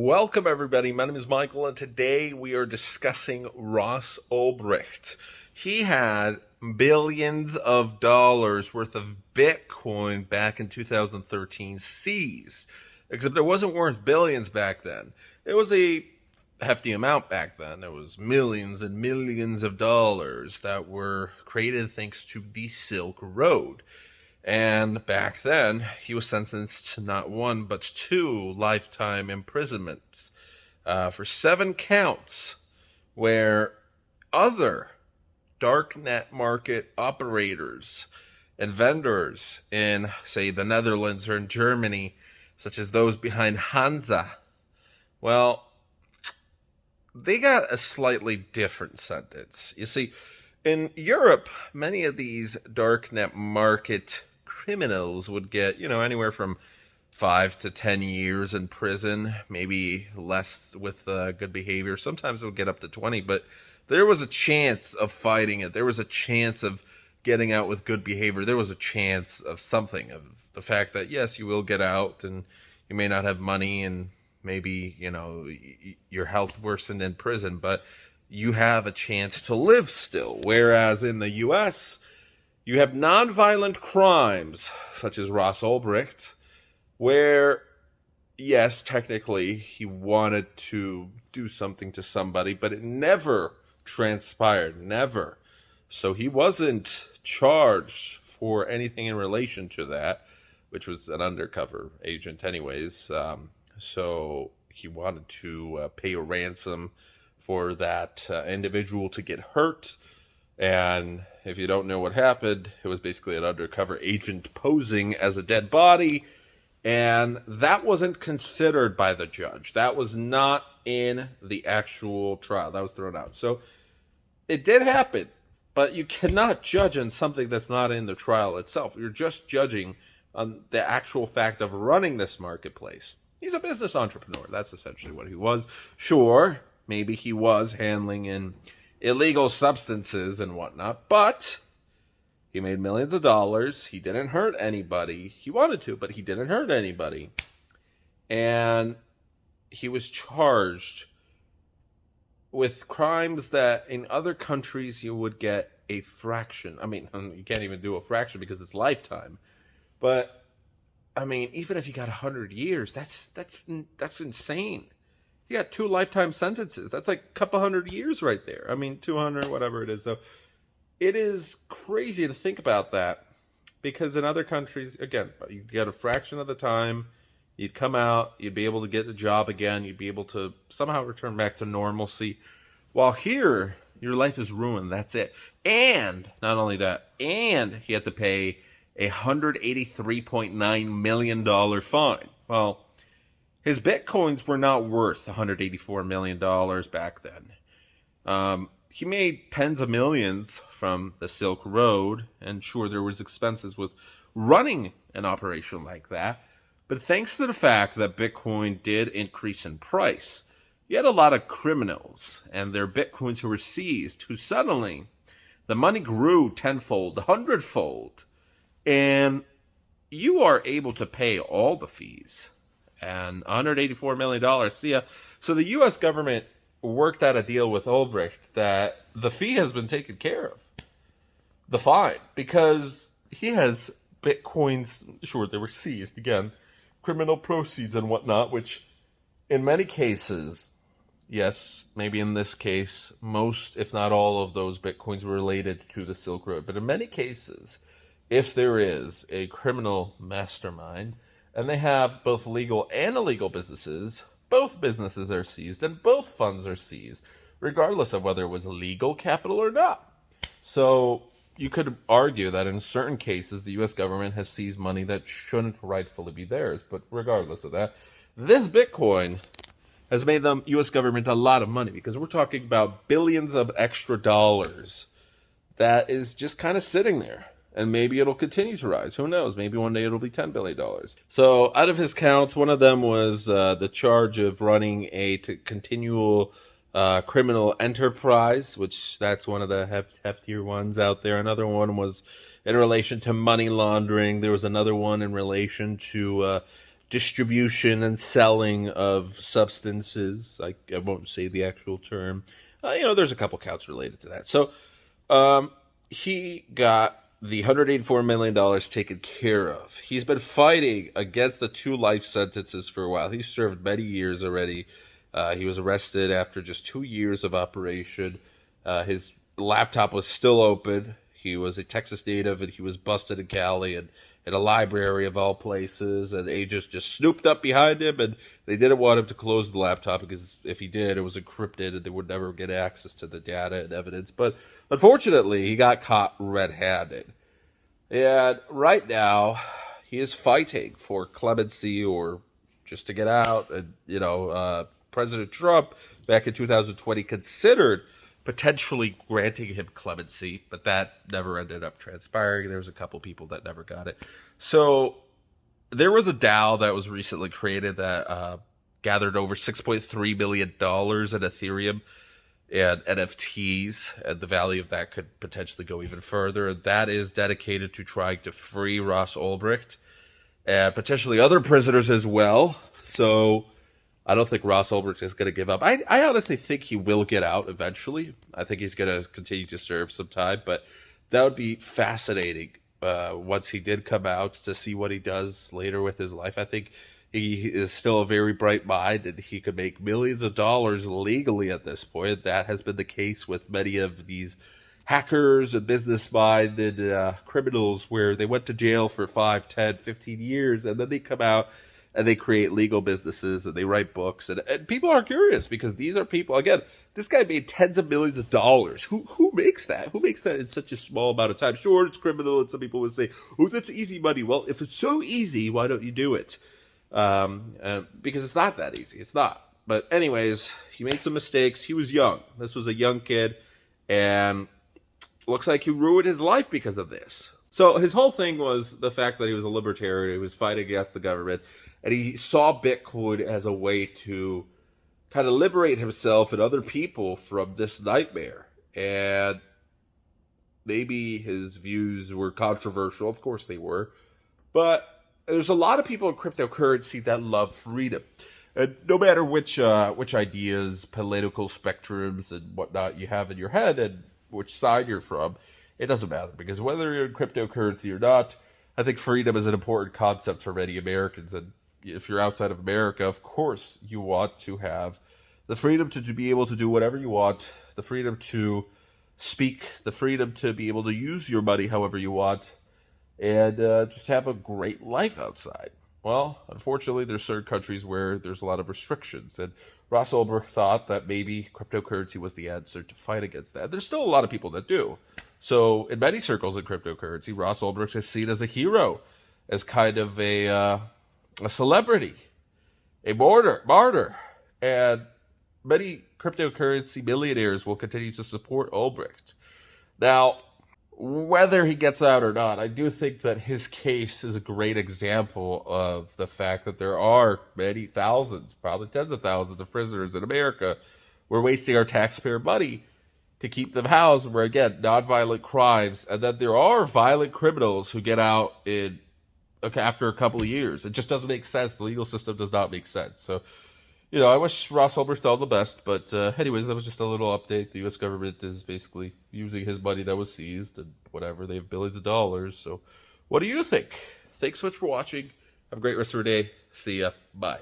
Welcome, everybody. My name is Michael, and today we are discussing Ross Ulbricht. He had billions of dollars worth of Bitcoin back in 2013 seized, except it wasn't worth billions back then. It was a hefty amount back then. It was millions and millions of dollars that were created thanks to the Silk Road. And back then, he was sentenced to not one, but 2 lifetime imprisonments for 7 counts, where other darknet market operators and vendors in, say, the Netherlands or in Germany, such as those behind Hansa, well, they got a slightly different sentence. You see, in Europe, many of these darknet market criminals would get, anywhere from 5 to 10 years in prison, maybe less with good behavior. Sometimes it would get up to 20, but there was a chance of fighting it. There was a chance of getting out with good behavior. There was a chance of something, of the fact that, yes, you will get out and you may not have money and maybe, your health worsened in prison, but you have a chance to live still. Whereas in the U.S., you have nonviolent crimes, such as Ross Ulbricht, where, yes, technically he wanted to do something to somebody, but it never transpired, never. So he wasn't charged for anything in relation to that, which was an undercover agent anyways. So he wanted to pay a ransom for that individual to get hurt. And if you don't know what happened, it was basically an undercover agent posing as a dead body. And that wasn't considered by the judge. That was not in the actual trial. That was thrown out. So it did happen, but you cannot judge on something that's not in the trial itself. You're just judging on the actual fact of running this marketplace. He's a business entrepreneur. That's essentially what he was. Sure, maybe he was handling in illegal substances and whatnot, but he made millions of dollars. He didn't hurt anybody. He wanted to, but he didn't hurt anybody. And he was charged with crimes that in other countries you would get a fraction. I mean, you can't even do a fraction because it's lifetime. But I mean, even if you got 100 years, that's insane. You got 2 lifetime sentences. That's like a couple hundred years right there. I mean, 200, whatever it is. So it is crazy to think about that, because in other countries, again, you get a fraction of the time. You'd come out, you'd be able to get a job again. You'd be able to somehow return back to normalcy. While here, your life is ruined. That's it. And not only that, and he had to pay a $183.9 million fine. Well, his Bitcoins were not worth $184 million back then. He made tens of millions from the Silk Road, and sure, there was expenses with running an operation like that. But thanks to the fact that Bitcoin did increase in price, you had a lot of criminals and their Bitcoins who were seized, who suddenly, the money grew tenfold, 100-fold, and you are able to pay all the fees. And $184 million. See ya. So the U.S. government worked out a deal with Ulbricht that the fee has been taken care of. The fine. Because he has Bitcoins, sure, they were seized, again, criminal proceeds and whatnot, which in many cases, yes, maybe in this case, most, if not all of those Bitcoins were related to the Silk Road. But in many cases, if there is a criminal mastermind, and they have both legal and illegal businesses, both businesses are seized and both funds are seized, regardless of whether it was legal capital or not. So you could argue that in certain cases, the U.S. government has seized money that shouldn't rightfully be theirs. But regardless of that, this Bitcoin has made the U.S. government a lot of money, because we're talking about billions of extra dollars that is just kind of sitting there. And maybe it'll continue to rise. Who knows? Maybe one day it'll be $10 billion. So out of his counts, one of them was the charge of running a continual criminal enterprise, which that's one of the heftier ones out there. Another one was in relation to money laundering. There was another one in relation to distribution and selling of substances. I won't say the actual term. There's a couple counts related to that. So he got the $184 million taken care of. He's been fighting against the 2 life sentences for a while. He served many years already. He was arrested after just 2 years of operation. His laptop was still open. He was a Texas native, and he was busted in Cali and in a library of all places. And agents just snooped up behind him, and they didn't want him to close the laptop because if he did, it was encrypted and they would never get access to the data and evidence. But unfortunately, he got caught red-handed. And right now, he is fighting for clemency or just to get out. And, President Trump, back in 2020, considered potentially granting him clemency, but that never ended up transpiring. There was a couple people that never got it. So there was a DAO that was recently created that gathered over $6.3 billion in Ethereum and NFTs, and the value of that could potentially go even further. And that is dedicated to trying to free Ross Ulbricht and potentially other prisoners as well. So I don't think Ross Ulbricht is going to give up. I honestly think he will get out eventually. I think he's going to continue to serve some time, but that would be fascinating once he did come out to see what he does later with his life. I think he is still a very bright mind, and he could make millions of dollars legally at this point. That has been the case with many of these hackers and business-minded criminals where they went to jail for 5, 10, 15 years, and then they come out and they create legal businesses and they write books. And people are curious because these are people, again, this guy made tens of millions of dollars. Who makes that? Who makes that in such a small amount of time? Sure, it's criminal, and some people would say, oh, that's easy money. Well, if it's so easy, why don't you do it? Because it's not that easy. It's not. But anyways, he made some mistakes. He was young. This was a young kid, and looks like he ruined his life because of this. So his whole thing was the fact that he was a libertarian. He was fighting against the government, and he saw Bitcoin as a way to kind of liberate himself and other people from this nightmare. And maybe his views were controversial. Of course they were. But there's a lot of people in cryptocurrency that love freedom. And no matter which ideas, political spectrums, and whatnot you have in your head and which side you're from, it doesn't matter. Because whether you're in cryptocurrency or not, I think freedom is an important concept for many Americans. And if you're outside of America, of course, you want to have the freedom to be able to do whatever you want, the freedom to speak, the freedom to be able to use your money however you want, and just have a great life outside. Well, unfortunately, there's certain countries where there's a lot of restrictions, and Ross Ulbricht thought that maybe cryptocurrency was the answer to fight against that. There's still a lot of people that do. So in many circles in cryptocurrency, Ross Ulbricht is seen as a hero, as kind of a celebrity, a martyr, and many cryptocurrency millionaires will continue to support Ulbricht. Now, whether he gets out or not, I do think that his case is a great example of the fact that there are many thousands, probably tens of thousands of prisoners in America. We're wasting our taxpayer money to keep them housed, where, again, nonviolent crimes, and that there are violent criminals who get out after a couple of years. It just doesn't make sense. The legal system does not make sense. So, I wish Ross Ulbricht all the best. But anyways, that was just a little update. The U.S. government is basically using his money that was seized and whatever. They have billions of dollars. So what do you think? Thanks so much for watching. Have a great rest of your day. See ya. Bye.